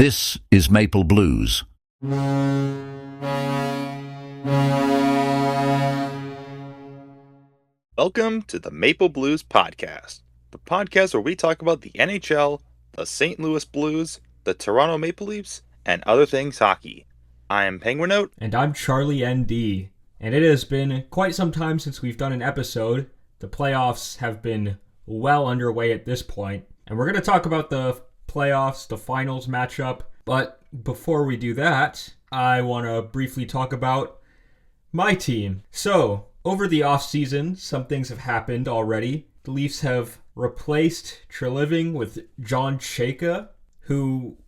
This is Maple Blues. Welcome to the Maple Blues Podcast, the podcast where we talk about the NHL, the St. Louis Blues, the Toronto Maple Leafs, and other things hockey. I am Penguinote. And I'm Charlie ND. And it has been quite some time since we've done an episode. The playoffs have been well underway at this point. And we're going to talk about the playoffs, the finals matchup. But before we do that, I want to briefly talk about my team. So, over the offseason, some things have happened already. The Leafs have replaced Treliving with John Chayka, who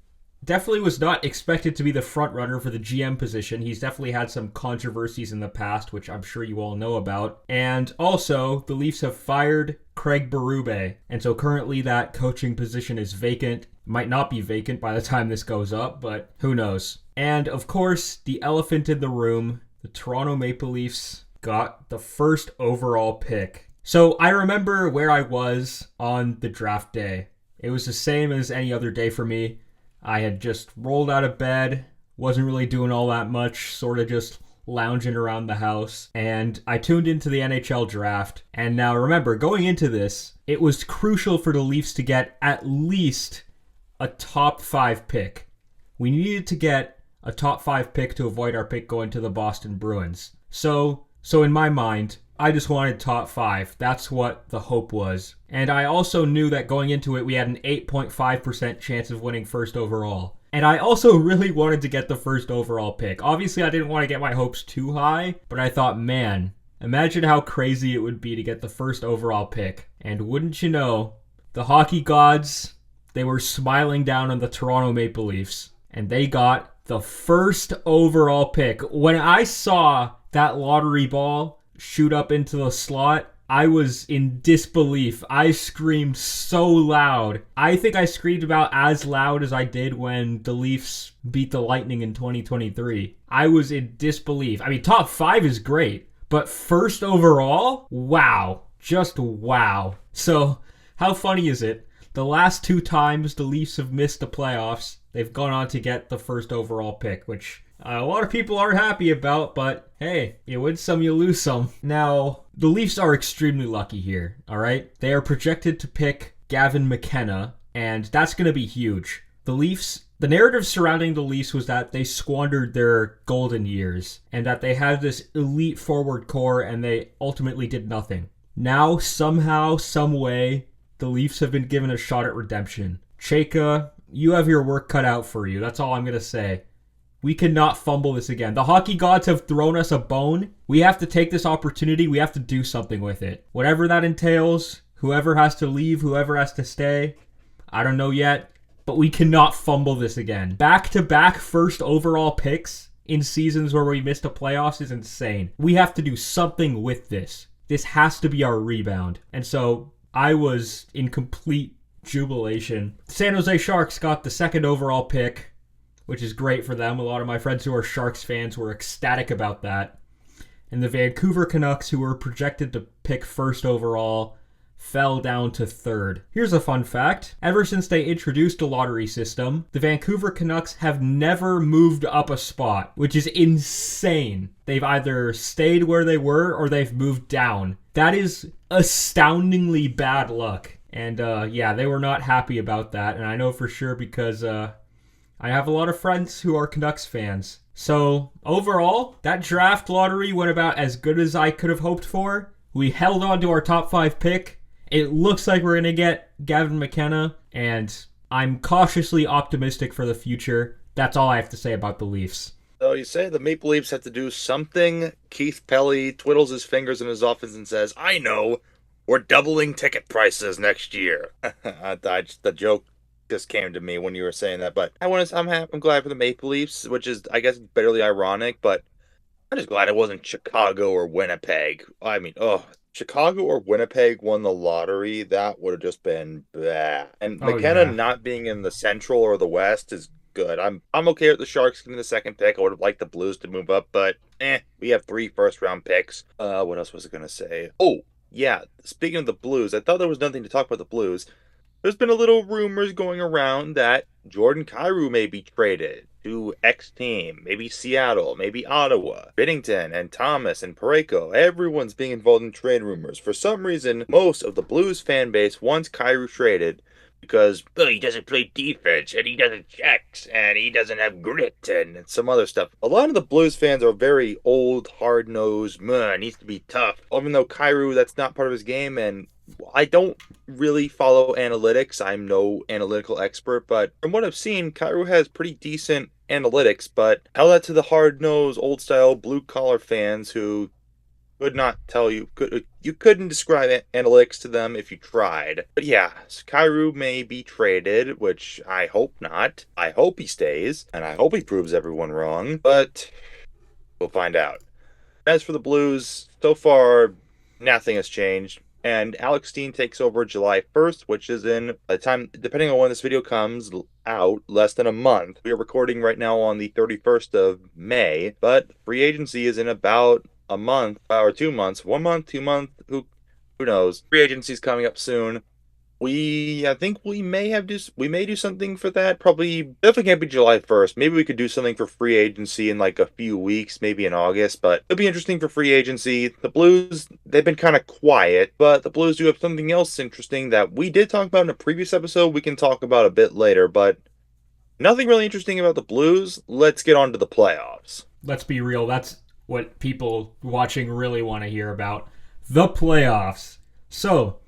definitely was not expected to be the front runner for the GM position. He's definitely had some controversies in the past, which I'm sure you all know about. And also, the Leafs have fired Craig Berube. And so currently that coaching position is vacant. Might not be vacant by the time this goes up, but who knows. And of course, the elephant in the room, the Toronto Maple Leafs got the first overall pick. So I remember where I was on the draft day. It was the same as any other day for me. I had just rolled out of bed, wasn't really doing all that much, sort of just lounging around the house, and I tuned into the NHL draft. And now remember, going into this, it was crucial for the Leafs to get at least a top 5 pick. We needed to get a top 5 pick to avoid our pick going to the Boston Bruins. So in my mind, I just wanted top 5. That's what the hope was. And I also knew that going into it, we had an 8.5% chance of winning first overall. And I also really wanted to get the first overall pick. Obviously, I didn't want to get my hopes too high, but I thought, man, imagine how crazy it would be to get the first overall pick. And wouldn't you know, the hockey gods, they were smiling down on the Toronto Maple Leafs, and they got the first overall pick. When I saw that lottery ball shoot up into the slot, I was in disbelief. I screamed so loud. I think I screamed about as loud as I did when the Leafs beat the Lightning in 2023. I was in disbelief. I mean, top 5 is great, but first overall? Wow. Just wow. So, how funny is it? The last 2 times the Leafs have missed the playoffs, they've gone on to get the first overall pick, which a lot of people aren't happy about, but hey, you win some, you lose some. Now, the Leafs are extremely lucky here, alright? They are projected to pick Gavin McKenna, and that's going to be huge. The narrative surrounding the Leafs was that they squandered their golden years, and that they had this elite forward core, and they ultimately did nothing. Now, somehow, some way, the Leafs have been given a shot at redemption. Chayka, you have your work cut out for you. That's all I'm going to say. We cannot fumble this again. The hockey gods have thrown us a bone. We have to take this opportunity. We have to do something with it. Whatever that entails, whoever has to leave, whoever has to stay, I don't know yet, but we cannot fumble this again. Back-to-back first overall picks in seasons where we missed the playoffs is insane. We have to do something with this. This has to be our rebound. And so I was in complete jubilation. The San Jose Sharks got the second overall pick, which is great for them. A lot of my friends who are Sharks fans were ecstatic about that. And the Vancouver Canucks, who were projected to pick first overall, fell down to third. Here's a fun fact. Ever since they introduced a lottery system, the Vancouver Canucks have never moved up a spot, which is insane. They've either stayed where they were or they've moved down. That is astoundingly bad luck. And they were not happy about that. And I know for sure because I have a lot of friends who are Canucks fans. So, overall, that draft lottery went about as good as I could have hoped for. We held on to our top 5 pick. It looks like we're going to get Gavin McKenna, and I'm cautiously optimistic for the future. That's all I have to say about the Leafs. So you say the Maple Leafs have to do something. Keith Pelly twiddles his fingers in his office and says, I know, we're doubling ticket prices next year. The joke just came to me when you were saying that, but I'm glad for the Maple Leafs, which is, I guess, barely ironic, but I'm just glad it wasn't Chicago or Winnipeg. I mean, Chicago or Winnipeg won the lottery, that would have just been bad. And McKenna not being in the Central or the West is good. I'm okay with the Sharks getting the second pick. I would have liked the Blues to move up, but we have 3 first-round picks. What else was I going to say? Oh, yeah, speaking of the Blues, I thought there was nothing to talk about the Blues. there's been a little rumors going around that Jordan Kyrou may be traded to X team, maybe Seattle, maybe Ottawa. Binnington and Thomas and Parayko, everyone's being involved in trade rumors. For some reason, most of the Blues fan base wants Kyrou traded because he doesn't play defense and he doesn't checks and he doesn't have grit and some other stuff. A lot of the Blues fans are very old, hard-nosed, needs to be tough. Even though Kyrou, that's not part of his game, and I don't really follow analytics. I'm no analytical expert, but from what I've seen, Kyrou has pretty decent analytics, but tell that to the hard-nosed, old-style, blue-collar fans who could not tell you, you couldn't describe analytics to them if you tried. But yeah, Kyrou may be traded, which I hope not. I hope he stays, and I hope he proves everyone wrong, but we'll find out. As for the Blues, so far, nothing has changed. And Alex Steen takes over July 1st, which is in, by the time, depending on when this video comes out, less than a month. We are recording right now on the 31st of May, but free agency is in about a month, or 2 months. 1 month, 2 months, who knows? Free agency's coming up soon. I think we may do something for that. Probably, definitely can't be July 1st. Maybe we could do something for free agency in like a few weeks, maybe in August, but it'll be interesting for free agency. The Blues, they've been kind of quiet, but the Blues do have something else interesting that we did talk about in a previous episode. We can talk about a bit later, but nothing really interesting about the Blues. Let's get on to the playoffs. Let's be real. That's what people watching really want to hear about. The playoffs. So,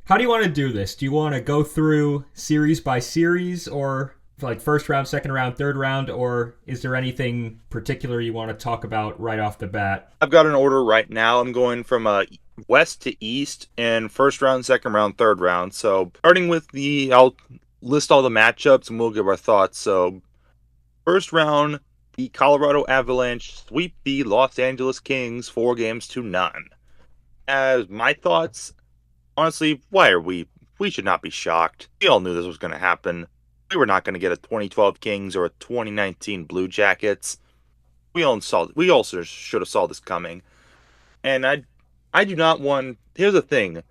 how do you want to do this? Do you want to go through series by series, or like first round, second round, third round, or is there anything particular you want to talk about right off the bat? I've got an order right now. I'm going from west to east in first round, second round, third round. So starting with I'll list all the matchups and we'll give our thoughts. So first round, the Colorado Avalanche sweep the Los Angeles Kings 4-0. As my thoughts, honestly, we should not be shocked. We all knew this was going to happen. We were not going to get a 2012 Kings or a 2019 Blue Jackets. We also should have saw this coming. And I do not want, here's the thing.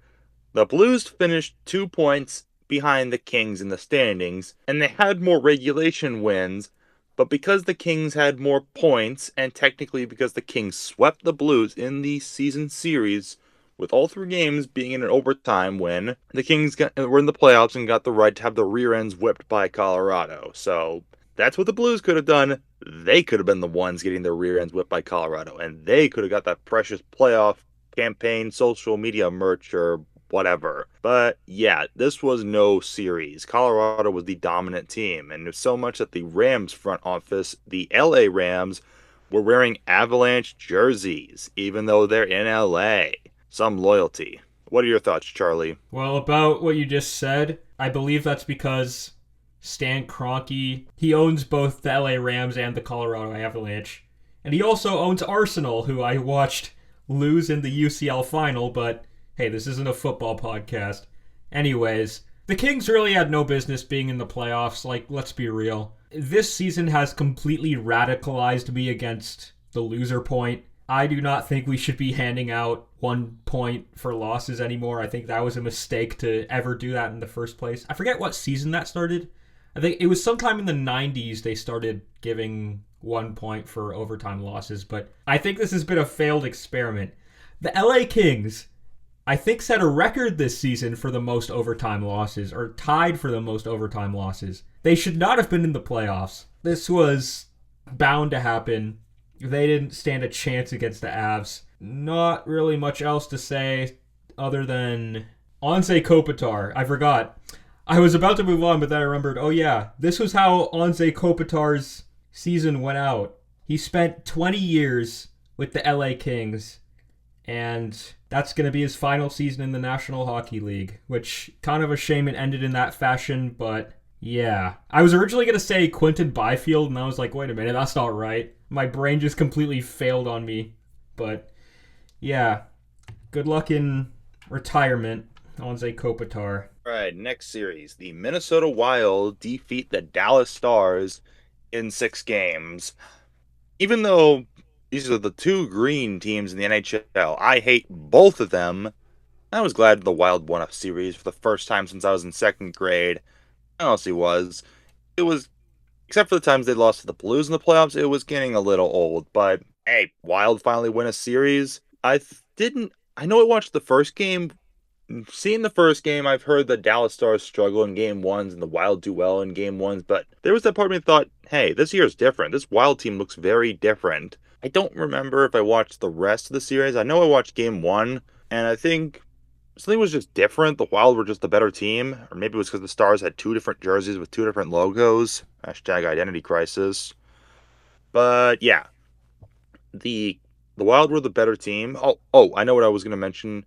The Blues finished 2 points behind the Kings in the standings, and they had more regulation wins, but because the Kings had more points, and technically because the Kings swept the Blues in the season series, with all 3 games being in an overtime win, the Kings were in the playoffs and got the right to have the rear ends whipped by Colorado. So that's what the Blues could have done. They could have been the ones getting their rear ends whipped by Colorado, and they could have got that precious playoff campaign, social media merch, or whatever. But yeah, this was no series. Colorado was the dominant team, and there's so much that the Rams front office, the LA Rams, were wearing Avalanche jerseys, even though they're in LA. Some loyalty. What are your thoughts, Charlie? Well, about what you just said, I believe that's because Stan Kroenke, he owns both the LA Rams and the Colorado Avalanche. And he also owns Arsenal, who I watched lose in the UCL final, but hey, this isn't a football podcast. Anyways, the Kings really had no business being in the playoffs, like, let's be real. This season has completely radicalized me against the loser point. I do not think we should be handing out 1 point for losses anymore. I think that was a mistake to ever do that in the first place. I forget what season that started. I think it was sometime in the 90s they started giving 1 point for overtime losses, but I think this has been a failed experiment. The LA Kings, I think, set a record this season for the most overtime losses, or tied for the most overtime losses. They should not have been in the playoffs. This was bound to happen. They didn't stand a chance against the Avs. Not really much else to say other than Anze Kopitar. I forgot. I was about to move on, but then I remembered, oh yeah, this was how Anze Kopitar's season went out. He spent 20 years with the LA Kings, and that's going to be his final season in the National Hockey League, which kind of a shame it ended in that fashion, but yeah. I was originally going to say Quinton Byfield, and I was like, wait a minute, that's not right. My brain just completely failed on me. But yeah, good luck in retirement, Anze Kopitar. All right, next series. The Minnesota Wild defeat the Dallas Stars in 6 games. Even though these are the 2 green teams in the NHL, I hate both of them. I was glad the Wild won a series for the first time since I was in second grade. I honestly was. It was, except for the times they lost to the Blues in the playoffs, it was getting a little old. But hey, Wild finally win a series. I know I watched the first game. Seeing the first game, I've heard the Dallas Stars struggle in game ones and the Wild do well in game ones, but there was that part of me that thought, hey, this year's different. This Wild team looks very different. I don't remember if I watched the rest of the series. I know I watched game one, and I think something was just different. The Wild were just the better team, or maybe it was because the Stars had two different jerseys with two different logos. Hashtag identity crisis. But yeah, the Wild were the better team. I know what I was going to mention.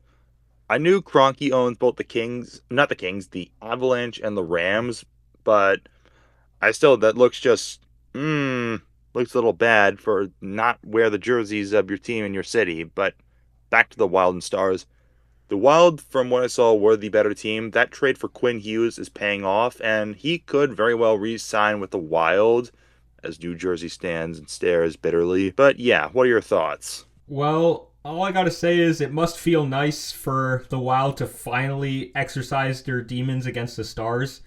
I knew Kroenke owns both the Kings, not the Kings, the Avalanche and the Rams, but that looks looks a little bad for not wear the jerseys of your team in your city. But back to the Wild and Stars. The Wild, from what I saw, were the better team. That trade for Quinn Hughes is paying off, and he could very well re-sign with the Wild, as New Jersey stands and stares bitterly. But yeah, what are your thoughts? Well, all I gotta say is it must feel nice for the Wild to finally exercise their demons against the Stars.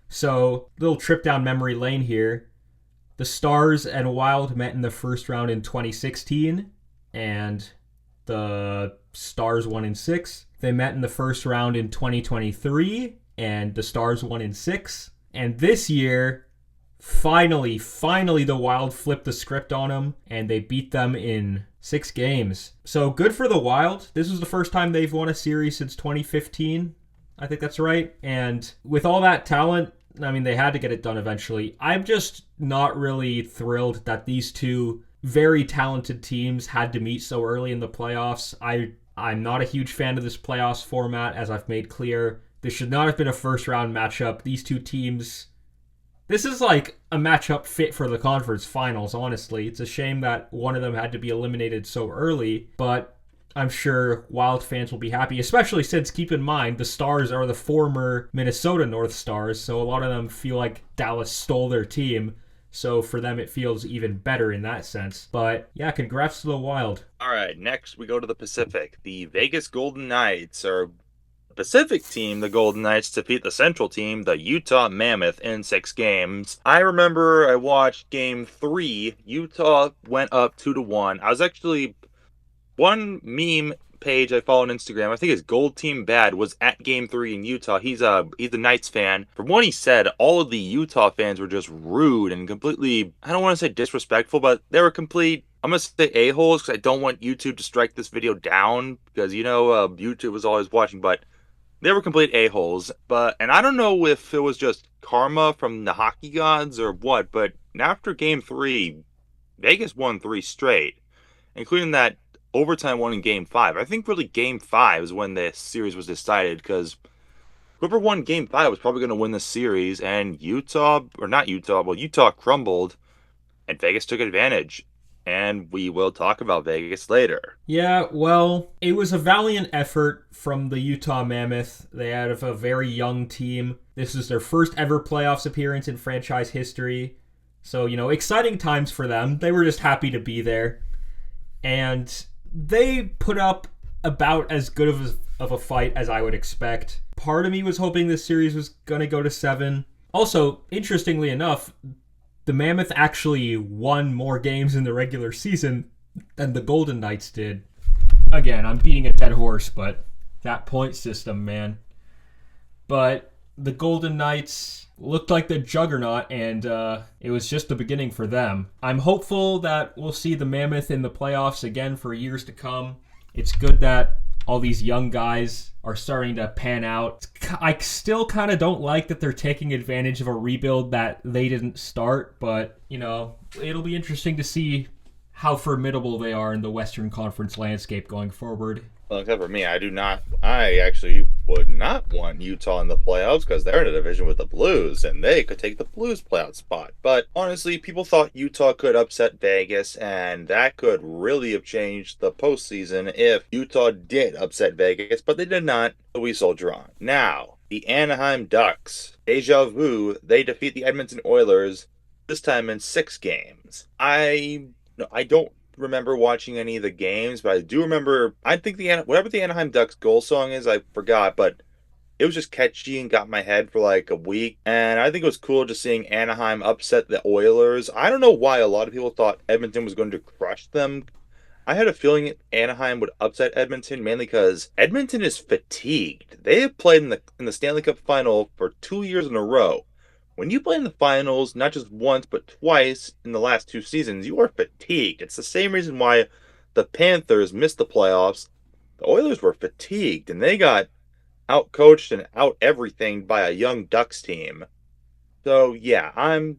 So, little trip down memory lane here. The Stars and Wild met in the first round in 2016, and the Stars won in 6. They met in the first round in 2023, and the Stars won in 6. And this year, finally, the Wild flipped the script on them, and they beat them in 6 games. So good for the Wild. This was the first time they've won a series since 2015. I think that's right. And with all that talent, I mean, they had to get it done eventually. I'm just not really thrilled that these two very talented teams had to meet so early in the playoffs. I'm not a huge fan of this playoffs format, as I've made clear. This should not have been a first round matchup. These two teams, this is like a matchup fit for the conference finals, honestly. It's a shame that one of them had to be eliminated so early, but I'm sure Wild fans will be happy, especially since, keep in mind, the Stars are the former Minnesota North Stars, so a lot of them feel like Dallas stole their team. So for them, it feels even better in that sense. But yeah, congrats to the Wild. All right, next we go to the Pacific. The Vegas Golden Knights, or Pacific team, the Golden Knights, defeat the Central team, the Utah Mammoth, in 6 games. I remember I watched game 3. Utah went up 2-1. I was actually, one meme page I follow on Instagram, I think his Gold Team Bad, was at game 3 in Utah. He's a Knights fan. From what he said, all of the Utah fans were just rude and completely, I don't want to say disrespectful, but they were complete, I'm going to say a-holes, because I don't want YouTube to strike this video down, because YouTube was always watching, but they were complete a-holes. And I don't know if it was just karma from the hockey gods or what, but after game 3, Vegas won 3 straight, including that overtime one in game 5. I think really game 5 is when the series was decided, because whoever won game 5 was probably going to win the series, and Utah crumbled, and Vegas took advantage. And we will talk about Vegas later. Yeah, well, it was a valiant effort from the Utah Mammoth. They had a very young team. This is their first ever playoffs appearance in franchise history. So, exciting times for them. They were just happy to be there. And they put up about as good of a fight as I would expect. Part of me was hoping this series was going to go to 7. Also, interestingly enough, the Mammoth actually won more games in the regular season than the Golden Knights did. Again, I'm beating a dead horse, but that point system, man. But the Golden Knights looked like the juggernaut, and it was just the beginning for them. I'm hopeful that we'll see the Mammoth in the playoffs again for years to come. It's good that all these young guys are starting to pan out. I still kind of don't like that they're taking advantage of a rebuild that they didn't start, but, it'll be interesting to see how formidable they are in the Western Conference landscape going forward. Well, except for me, I actually would not want Utah in the playoffs, because they're in a division with the Blues, and they could take the Blues playoff spot. But honestly, people thought Utah could upset Vegas, and that could really have changed the postseason if Utah did upset Vegas, but they did not, so we soldier on. Now, the Anaheim Ducks, deja vu, they defeat the Edmonton Oilers, this time in 6 games. I don't remember watching any of the games, but I do remember. I think whatever the Anaheim Ducks goal song is, I forgot, but it was just catchy and got in my head for like a week. And I think it was cool just seeing Anaheim upset the Oilers. I don't know why a lot of people thought Edmonton was going to crush them. I had a feeling Anaheim would upset Edmonton mainly because Edmonton is fatigued. They have played in the Stanley Cup final for 2 years in a row. When you play in the finals, not just once but twice in the last 2 seasons, you are fatigued. It's the same reason why the Panthers missed the playoffs. The Oilers were fatigued and they got outcoached and out everything by a young Ducks team. So yeah, I'm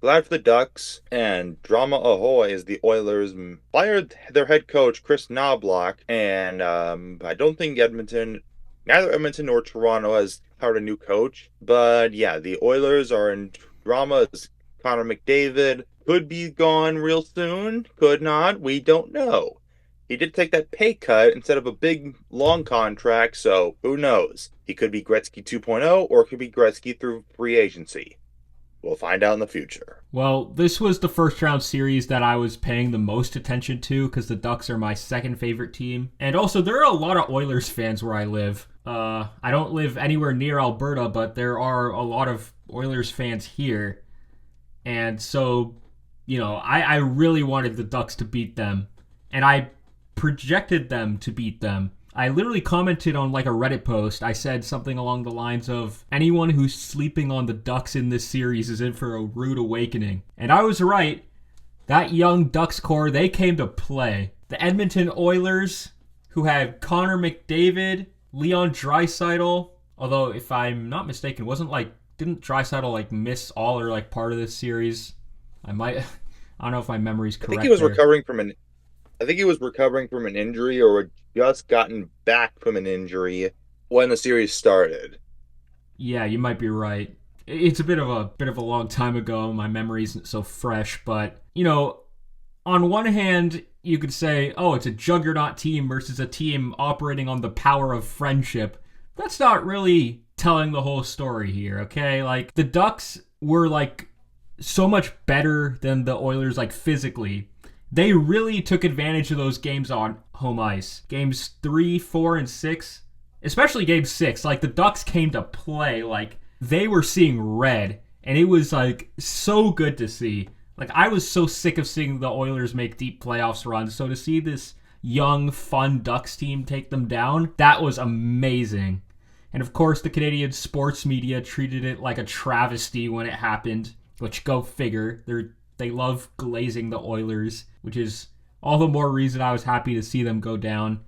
glad for the Ducks, and drama ahoy as the Oilers fired their head coach Chris Knobloch, and I don't think neither Edmonton nor Toronto has hired a new coach. But yeah, the Oilers are in drama as Connor McDavid could be gone real soon, could not, we don't know. He did take that pay cut instead of a big, long contract, so who knows? He could be Gretzky 2.0 or it could be Gretzky through free agency. We'll find out in the future. Well, this was the first round series that I was paying the most attention to because the Ducks are my second favorite team. And also, there are a lot of Oilers fans where I live. I don't live anywhere near Alberta, but there are a lot of Oilers fans here. And so, I really wanted the Ducks to beat them. And I projected them to beat them. I literally commented on like a Reddit post. I said something along the lines of, anyone who's sleeping on the Ducks in this series is in for a rude awakening. And I was right. That young Ducks core, they came to play. The Edmonton Oilers, who had Connor McDavid, Leon Draisaitl, although if I'm not mistaken, didn't Draisaitl miss all or part of this series? I don't know if my memory's correct. I think he was recovering from an injury or had just gotten back from an injury when the series started. Yeah, you might be right. It's a bit of a long time ago. My memory isn't so fresh, but on one hand, you could say, "Oh, it's a juggernaut team versus a team operating on the power of friendship." That's not really telling the whole story here, okay? The Ducks were so much better than the Oilers physically. They really took advantage of those games on home ice. Games 3, 4, and 6. Especially game 6. The Ducks came to play. They were seeing red. And it was, so good to see. I was so sick of seeing the Oilers make deep playoffs runs. So to see this young, fun Ducks team take them down, that was amazing. And of course, the Canadian sports media treated it like a travesty when it happened. Which, go figure. They love glazing the Oilers, which is all the more reason I was happy to see them go down.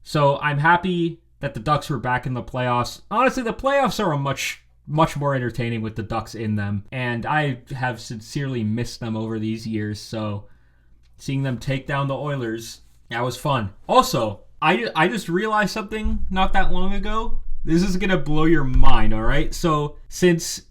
So I'm happy that the Ducks were back in the playoffs. Honestly, the playoffs are much more entertaining with the Ducks in them, and I have sincerely missed them over these years, so seeing them take down the Oilers, that was fun. Also, I just realized something not that long ago. This is going to blow your mind, alright? So, since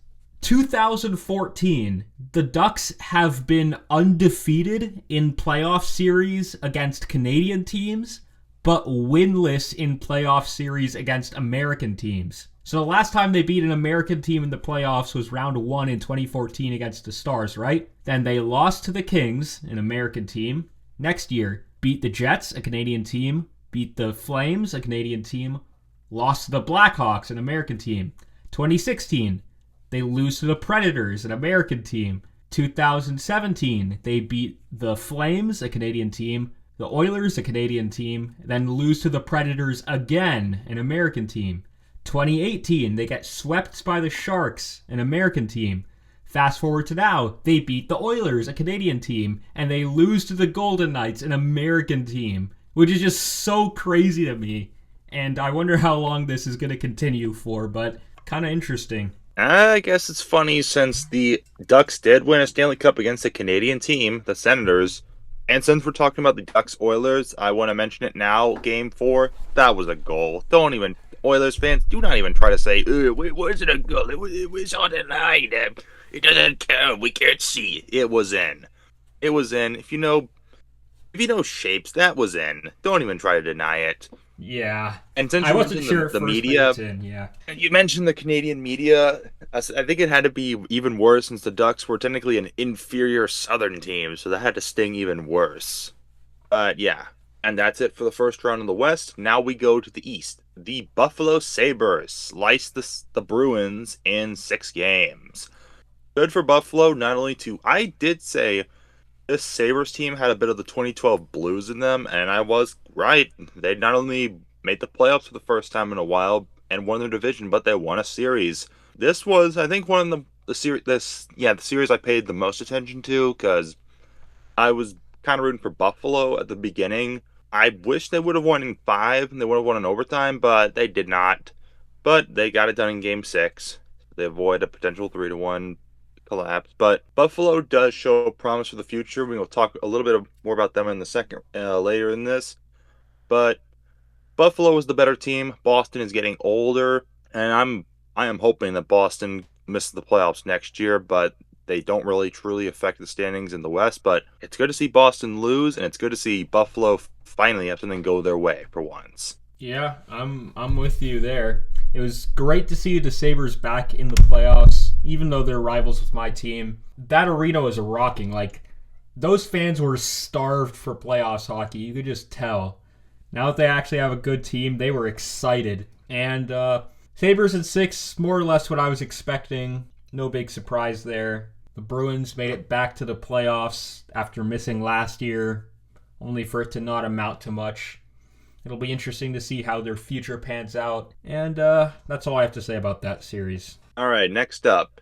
2014, the Ducks have been undefeated in playoff series against Canadian teams, but winless in playoff series against American teams. So the last time they beat an American team in the playoffs was round 1 in 2014 against the Stars, right? Then they lost to the Kings, an American team. Next year, beat the Jets, a Canadian team. Beat the Flames, a Canadian team. Lost to the Blackhawks, an American team. 2016, they lose to the Predators, an American team. 2017, they beat the Flames, a Canadian team. The Oilers, a Canadian team. Then lose to the Predators again, an American team. 2018, they get swept by the Sharks, an American team. Fast forward to now, they beat the Oilers, a Canadian team. And they lose to the Golden Knights, an American team. Which is just so crazy to me. And I wonder how long this is going to continue for, but kind of interesting. I guess it's funny since the Ducks did win a Stanley Cup against a Canadian team, the Senators. And since we're talking about the Ducks Oilers, I want to mention it now. Game 4, that was a goal. Oilers fans, do not even try to say, was it a goal? It was on the line. It doesn't count. We can't see it. It was in. It was in. If you know shapes, that was in. Don't even try to deny it. Yeah. And since I wasn't sure the media, yeah. And you mentioned the Canadian media, I think it had to be even worse since the Ducks were technically an inferior Southern team, so that had to sting even worse. Yeah. And that's it for the first round in the West. Now we go to the East. The Buffalo Sabres sliced the Bruins in 6 games. Good for Buffalo, not only to... I did say this Sabres team had a bit of the 2012 Blues in them, and I was right. They not only made the playoffs for the first time in a while and won their division, but they won a series. This was, I think, one of the series... the series I paid the most attention to, because I was kind of rooting for Buffalo at the beginning. I wish they would have won in 5 and they would have won in overtime, but they did not. But they got it done in Game 6. They avoid a potential 3-1 collapse. But Buffalo does show promise for the future. We will talk a little bit more about them in the second later in this. But Buffalo is the better team. Boston is getting older, and I am hoping that Boston misses the playoffs next year, but they don't really truly affect the standings in the West. But it's good to see Boston lose, and it's good to see Buffalo finally have something go their way for once. Yeah, I'm with you there. It was great to see the Sabres back in the playoffs, even though they're rivals with my team. That arena was rocking. Like, those fans were starved for playoffs hockey. You could just tell. Now that they actually have a good team, they were excited. And Sabres in 6, more or less what I was expecting. No big surprise there. The Bruins made it back to the playoffs after missing last year, only for it to not amount to much. It'll be interesting to see how their future pans out. And that's all I have to say about that series. All right, next up.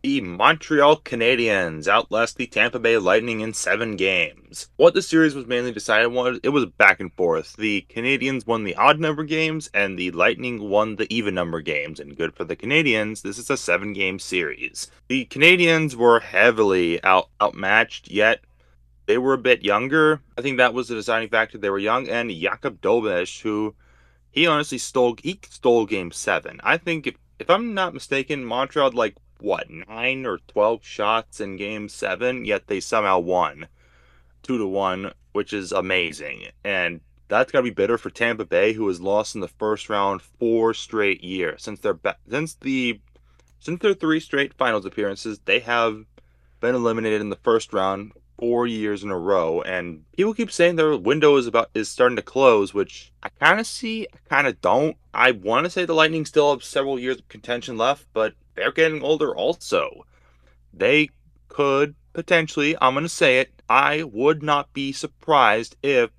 The Montreal Canadiens outlast the Tampa Bay Lightning in 7 games. What the series was mainly decided was, it was back and forth. The Canadiens won the odd number games, and the Lightning won the even number games. And good for the Canadiens, this is a 7-game series. The Canadiens were heavily outmatched, yet they were a bit younger. I think that was the deciding factor. They were young, and Jakub Dobeš, who he honestly stole Game 7. I think if I'm not mistaken, Montreal had 9 or 12 shots in Game 7, yet they somehow won 2-1, which is amazing. And that's got to be bitter for Tampa Bay, who has lost in the first round 4 straight years. Since their 3 straight finals appearances, they have been eliminated in the first round 4 years in a row. And people keep saying their window is starting to close, which I kind of see, I kind of don't. I want to say the Lightning still have several years of contention left, but they're getting older also. They could potentially, I'm going to say it, I would not be surprised if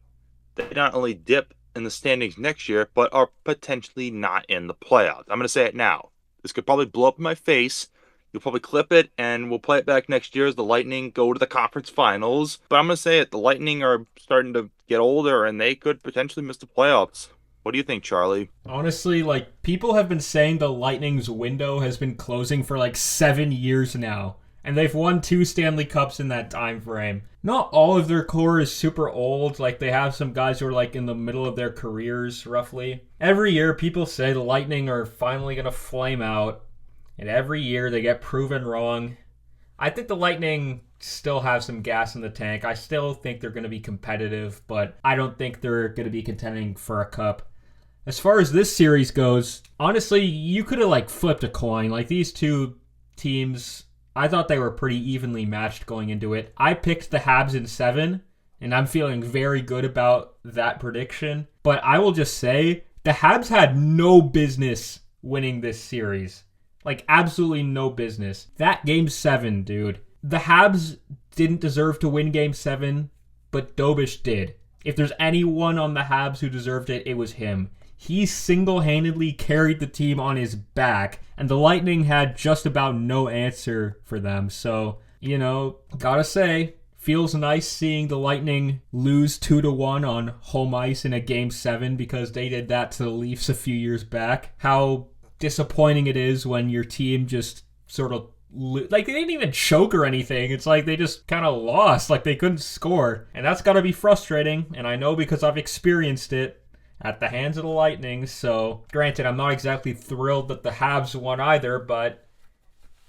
they not only dip in the standings next year, but are potentially not in the playoffs. I'm going to say it now. This could probably blow up in my face. You'll probably clip it, and we'll play it back next year as the Lightning go to the conference finals. But I'm going to say it, the Lightning are starting to get older, and they could potentially miss the playoffs. What do you think, Charlie? Honestly, people have been saying the Lightning's window has been closing for 7 years now. And they've won 2 Stanley Cups in that time frame. Not all of their core is super old. They have some guys who are in the middle of their careers, roughly. Every year, people say the Lightning are finally going to flame out. And every year, they get proven wrong. I think the Lightning still have some gas in the tank. I still think they're going to be competitive, but I don't think they're going to be contending for a cup. As far as this series goes, honestly, you could have flipped a coin. These two teams, I thought they were pretty evenly matched going into it. I picked the Habs in 7, and I'm feeling very good about that prediction. But I will just say, the Habs had no business winning this series. Absolutely no business. That Game 7, dude. The Habs didn't deserve to win Game 7, but Dobeš did. If there's anyone on the Habs who deserved it, it was him. He single-handedly carried the team on his back, and the Lightning had just about no answer for them. So, gotta say, feels nice seeing the Lightning lose 2-1 on home ice in a Game 7 because they did that to the Leafs a few years back. How disappointing it is when your team just sort of they didn't even choke or anything. It's they just kind of lost. They couldn't score. And that's got to be frustrating. And I know because I've experienced it at the hands of the Lightning. So, granted, I'm not exactly thrilled that the Habs won either, but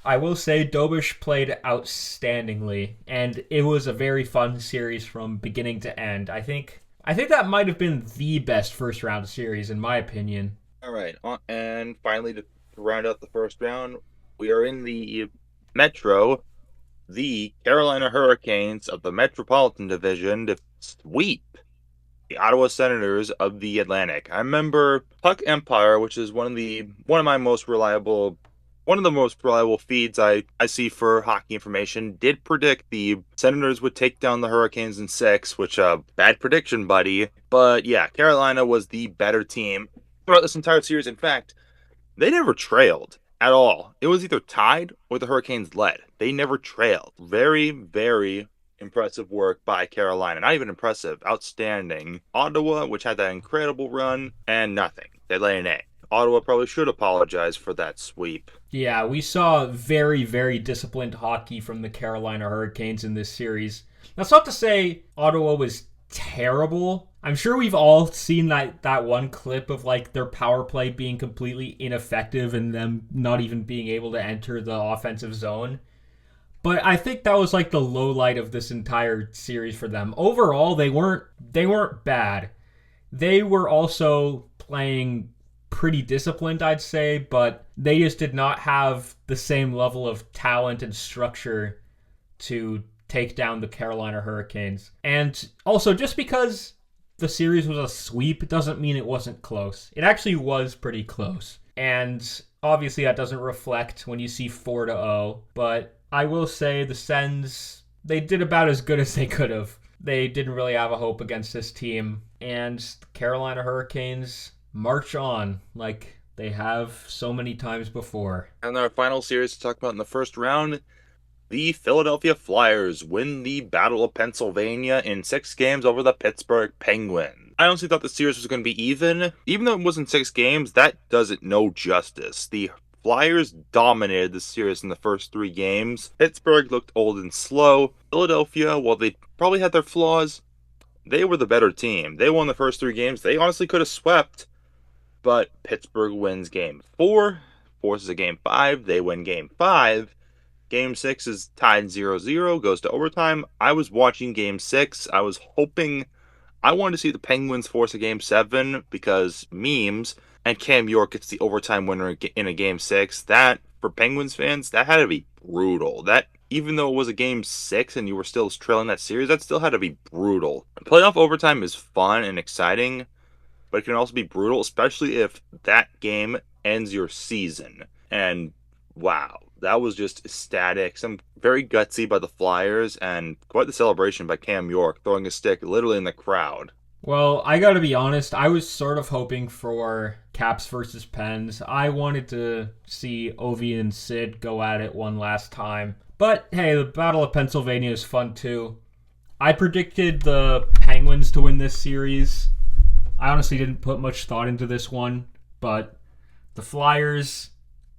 I will say Dobeš played outstandingly. And it was a very fun series from beginning to end. I think that might have been the best first round series, in my opinion. All right, and finally to round out the first round, we are in the Metro. the Carolina Hurricanes of the Metropolitan Division to sweep the Ottawa Senators of the Atlantic. I remember Puck Empire, which is one of the most reliable feeds I see for hockey information, did predict the Senators would take down the Hurricanes in 6, which bad prediction, buddy. But yeah, Carolina was the better team throughout this entire series. In fact, they never trailed at all. It was either tied or the Hurricanes led. They never trailed. Very, very impressive work by Carolina. Not even impressive, outstanding. Ottawa, which had that incredible run, and nothing. They lay an egg. Ottawa probably should apologize for that sweep. Yeah, we saw very, very disciplined hockey from the Carolina Hurricanes in this series. That's not to say Ottawa was terrible. I'm sure we've all seen that one clip of like their power play being completely ineffective and them not even being able to enter the offensive zone. But I think that was like the low light of this entire series for them. Overall, they weren't bad. They were also playing pretty disciplined, I'd say, but they just did not have the same level of talent and structure to take down the Carolina Hurricanes. And also, just because the series was a sweep doesn't mean it wasn't close. It actually was pretty close. And obviously that doesn't reflect when you see 4-0, but I will say the Sens, they did about as good as they could have. They didn't really have a hope against this team. And the Carolina Hurricanes march on like they have so many times before. And our final series to talk about in the first round, the Philadelphia Flyers win the Battle of Pennsylvania in 6 games over the Pittsburgh Penguins. I honestly thought the series was going to be even. Even though it wasn't 6 games, that does it no justice. The Flyers dominated the series in the first 3 games. Pittsburgh looked old and slow. Philadelphia, while they probably had their flaws, they were the better team. They won the first 3 games. They honestly could have swept, but Pittsburgh wins game 4, forces a game 5. They win game 5. Game 6 is tied 0-0, goes to overtime. I was watching game 6. I was hoping, I wanted to see the Penguins force a game 7 because memes, and Cam York gets the overtime winner in a game 6. That, for Penguins fans, that had to be brutal. That, even though it was a game 6 and you were still trailing that series, that still had to be brutal. Playoff overtime is fun and exciting, but it can also be brutal, especially if that game ends your season. And wow, that was just ecstatic. Some very gutsy by the Flyers, and quite the celebration by Cam York, throwing a stick literally in the crowd. Well, I gotta be honest, I was sort of hoping for Caps versus Pens. I wanted to see Ovi and Sid go at it one last time. But hey, the Battle of Pennsylvania is fun too. I predicted the Penguins to win this series. I honestly didn't put much thought into this one, but the Flyers,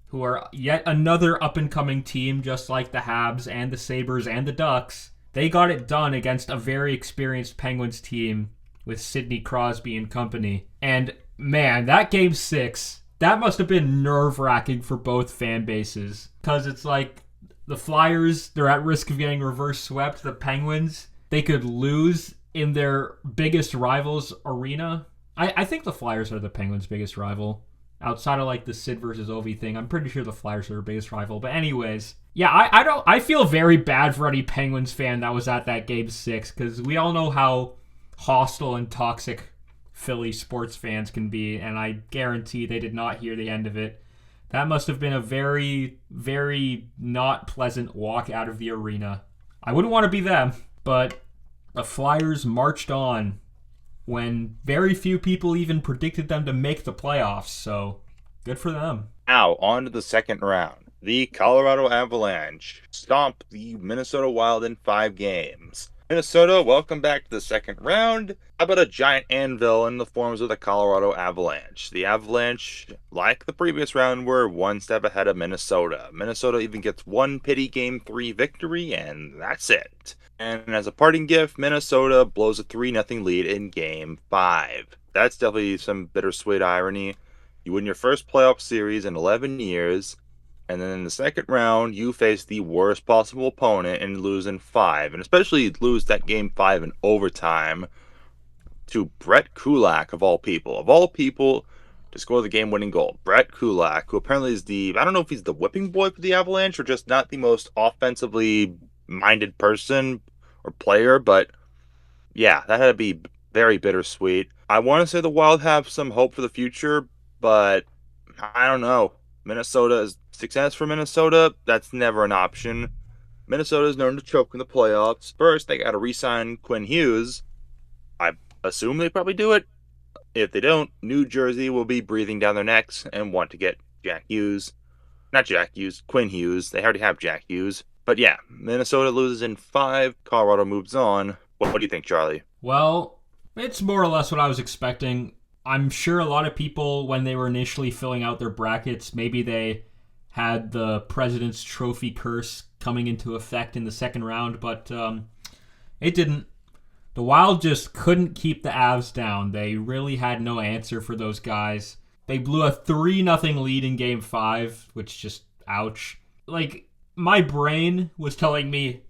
who are yet another up-and-coming team, just like the Habs and the Sabres and the Ducks, they got it done against a very experienced Penguins team with Sidney Crosby and company. And man, that game 6, that must have been nerve-wracking for both fan bases. Because it's like, the Flyers, they're at risk of getting reverse swept. The Penguins, they could lose in their biggest rival's arena. I think the Flyers are the Penguins' biggest rival. Outside of like the Sid versus Ovi thing, I'm pretty sure the Flyers are their biggest rival. But anyways, yeah, I feel very bad for any Penguins fan that was at that game 6, because we all know how hostile and toxic Philly sports fans can be, and I guarantee they did not hear the end of it. That must have been a very, very not pleasant walk out of the arena. I wouldn't want to be them, but the Flyers marched on when very few people even predicted them to make the playoffs, so good for them. Now, on to the second round. The Colorado Avalanche stomped the Minnesota Wild in 5 games. Minnesota, welcome back to the second round. How about a giant anvil in the forms of the Colorado Avalanche? The Avalanche, like the previous round, were one step ahead of Minnesota. Minnesota even gets one pity Game 3 victory, and that's it. And as a parting gift, Minnesota blows a 3-0 lead in Game 5. That's definitely some bittersweet irony. You win your first playoff series in 11 years, and then in the second round, you face the worst possible opponent and lose in 5. And especially lose that Game 5 in overtime to Brett Kulak, of all people. Of all people, to score the game-winning goal. Brett Kulak, who apparently is I don't know if he's the whipping boy for the Avalanche or just not the most offensively minded person or player, but yeah, that had to be very bittersweet. I want to say the Wild have some hope for the future, but I don't know. Minnesota is success for Minnesota. That's never an option. Minnesota is known to choke in the playoffs. First, they got to re-sign Quinn Hughes. I assume they probably do it. If they don't, New Jersey will be breathing down their necks and want to get Jack Hughes. Not Jack Hughes, Quinn Hughes. They already have Jack Hughes. But yeah, Minnesota loses in 5. Colorado moves on. What do you think, Charlie? Well, it's more or less what I was expecting. I'm sure a lot of people, when they were initially filling out their brackets, maybe they had the President's Trophy curse coming into effect in the second round, but it didn't. The Wild just couldn't keep the Avs down. They really had no answer for those guys. They blew a 3-0 lead in Game 5, which just, ouch. Like, my brain was telling me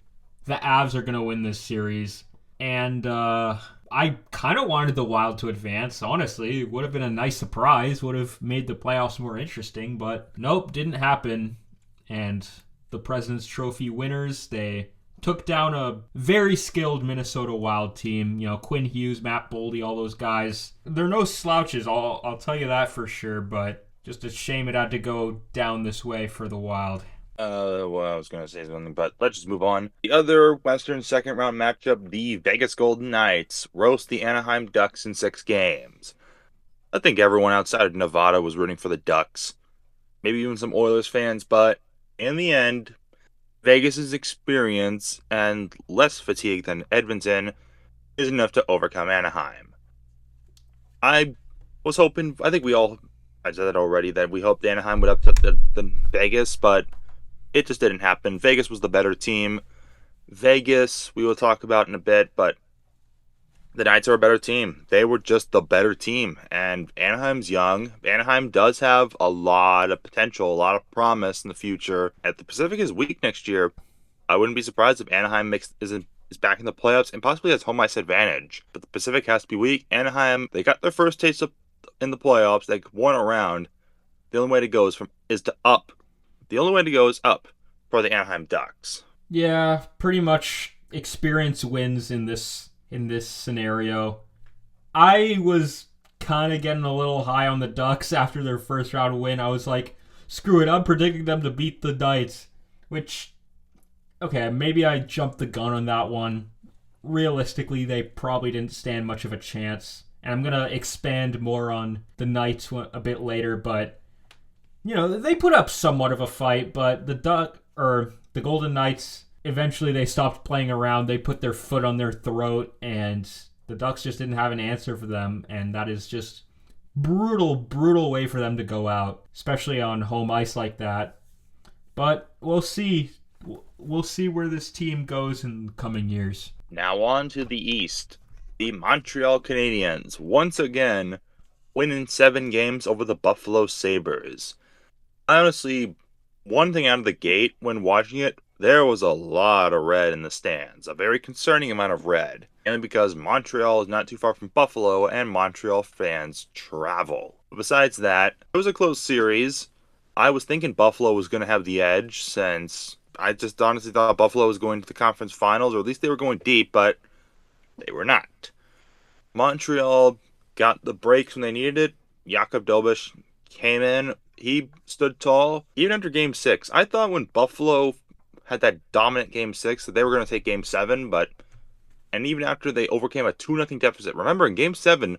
the Avs are going to win this series, and I kind of wanted the Wild to advance, honestly. It would have been a nice surprise, would have made the playoffs more interesting, but nope, didn't happen. And the President's Trophy winners, they took down a very skilled Minnesota Wild team. You know, Quinn Hughes, Matt Boldy, all those guys. They're no slouches, I'll tell you that for sure, but just a shame it had to go down this way for the Wild. Well, I was going to say something, but let's just move on. The other Western second round matchup, the Vegas Golden Knights roast the Anaheim Ducks in 6 games. I think everyone outside of Nevada was rooting for the Ducks. Maybe even some Oilers fans, but in the end, Vegas's experience and less fatigue than Edmonton is enough to overcome Anaheim. I was hoping, I think I said that already, that we hoped Anaheim would upset the Vegas, but it just didn't happen. Vegas was the better team. Vegas, we will talk about in a bit, but the Knights are a better team. They were just the better team. And Anaheim's young. Anaheim does have a lot of potential, a lot of promise in the future. If the Pacific is weak next year, I wouldn't be surprised if Anaheim is back in the playoffs and possibly has home ice advantage. But the Pacific has to be weak. Anaheim, they got their first taste in the playoffs. They won a round. The only way to go is up. The only way to go is up for the Anaheim Ducks. Yeah, pretty much experience wins in this scenario. I was kind of getting a little high on the Ducks after their first round win. I was like, screw it, I'm predicting them to beat the Knights. Which, okay, maybe I jumped the gun on that one. Realistically, they probably didn't stand much of a chance. And I'm going to expand more on the Knights a bit later, but you know, they put up somewhat of a fight, but the Golden Knights, eventually they stopped playing around. They put their foot on their throat, and the Ducks just didn't have an answer for them, and that is just brutal way for them to go out, especially on home ice like that. But we'll see. We'll see where this team goes in the coming years. Now on to the East. The Montreal Canadiens, once again, win in 7 games over the Buffalo Sabres. Honestly, one thing out of the gate when watching it, there was a lot of red in the stands. A very concerning amount of red. Mainly because Montreal is not too far from Buffalo and Montreal fans travel. But besides that, it was a close series. I was thinking Buffalo was going to have the edge since I just honestly thought Buffalo was going to the conference finals, or at least they were going deep, but they were not. Montreal got the breaks when they needed it. Jakob Dobeš came in. He stood tall. Even after Game 6, I thought when Buffalo had that dominant Game 6 that they were going to take Game 7, and even after they overcame a 2-0 deficit. Remember, in Game 7,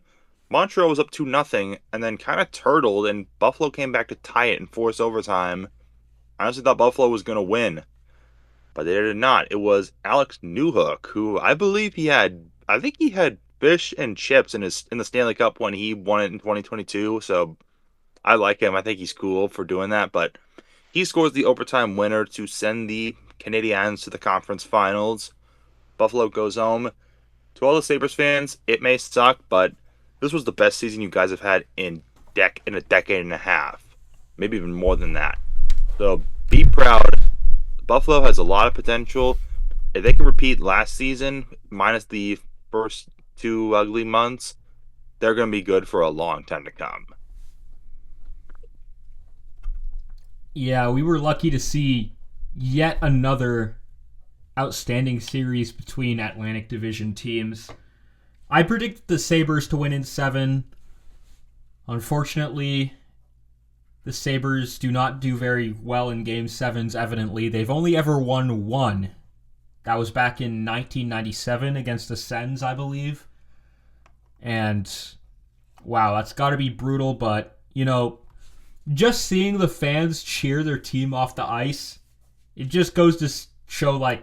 Montreal was up 2-0 and then kind of turtled, and Buffalo came back to tie it and force overtime. I honestly thought Buffalo was going to win, but they did not. It was Alex Newhook, who I think he had fish and chips in the Stanley Cup when he won it in 2022, so I like him. I think he's cool for doing that, but he scores the overtime winner to send the Canadiens to the conference finals. Buffalo goes home. To all the Sabres fans, it may suck, but this was the best season you guys have had in a decade and a half. Maybe even more than that. So be proud. Buffalo has a lot of potential. If they can repeat last season, minus the first 2 ugly months, they're going to be good for a long time to come. Yeah, we were lucky to see yet another outstanding series between Atlantic Division teams. I predicted the Sabres to win in 7. Unfortunately, the Sabres do not do very well in Game 7s, evidently. They've only ever won 1. That was back in 1997 against the Sens, I believe. And, wow, that's got to be brutal, but, just seeing the fans cheer their team off the ice, it just goes to show,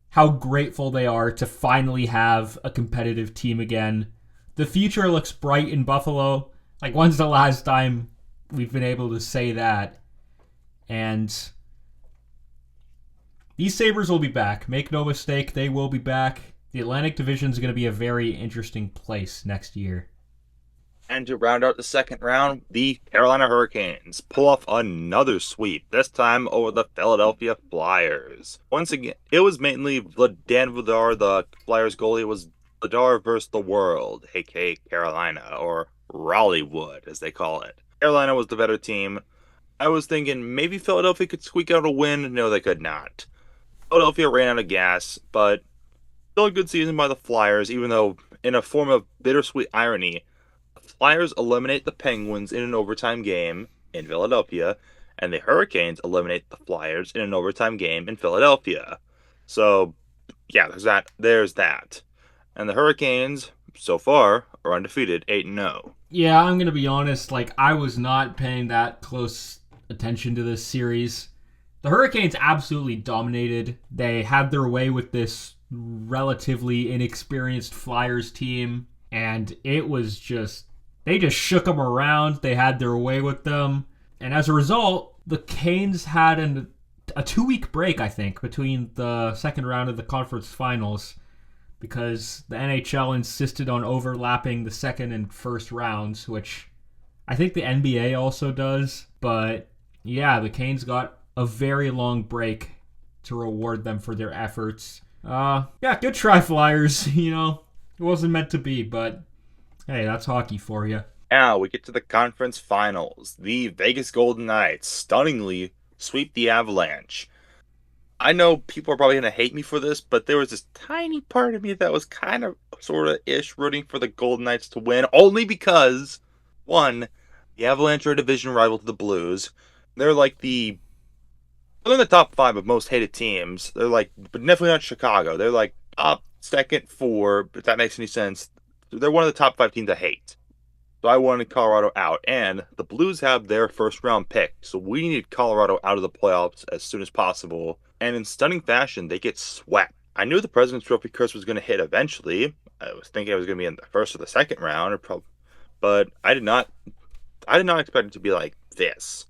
how grateful they are to finally have a competitive team again. The future looks bright in Buffalo. When's the last time we've been able to say that? And these Sabres will be back. Make no mistake, they will be back. The Atlantic Division is going to be a very interesting place next year. And to round out the second round, the Carolina Hurricanes pull off another sweep, this time over the Philadelphia Flyers. Once again, it was mainly Dan Vladar, the Flyers goalie. It was Vladar versus the world, aka Carolina, or Raleighwood, as they call it. Carolina was the better team. I was thinking maybe Philadelphia could squeak out a win. No, they could not. Philadelphia ran out of gas, but still a good season by the Flyers, even though, in a form of bittersweet irony, Flyers eliminate the Penguins in an overtime game in Philadelphia, and the Hurricanes eliminate the Flyers in an overtime game in Philadelphia. So, yeah, there's that. And the Hurricanes, so far, are undefeated, 8-0. Yeah, I'm going to be honest, I was not paying that close attention to this series. The Hurricanes absolutely dominated. They had their way with this relatively inexperienced Flyers team, and it was they just shook them around. They had their way with them. And as a result, the Canes had a 2-week break, I think, between the second round of the conference finals because the NHL insisted on overlapping the second and first rounds, which I think the NBA also does. But yeah, the Canes got a very long break to reward them for their efforts. Yeah, good try, Flyers. It wasn't meant to be, but hey, that's hockey for you. Now we get to the conference finals. The Vegas Golden Knights stunningly sweep the Avalanche. I know people are probably going to hate me for this, but there was this tiny part of me that was kind of sort of ish rooting for the Golden Knights to win, only because, one, the Avalanche are a division rival to the Blues. They're in the top 5 of most hated teams. They're but definitely not Chicago. They're top second 4, if that makes any sense. They're one of the top 5 teams I hate. So I wanted Colorado out. And the Blues have their first round pick. So we needed Colorado out of the playoffs as soon as possible. And in stunning fashion, they get swept. I knew the President's Trophy curse was going to hit eventually. I was thinking it was going to be in the first or the second round, but I did not expect it to be like this.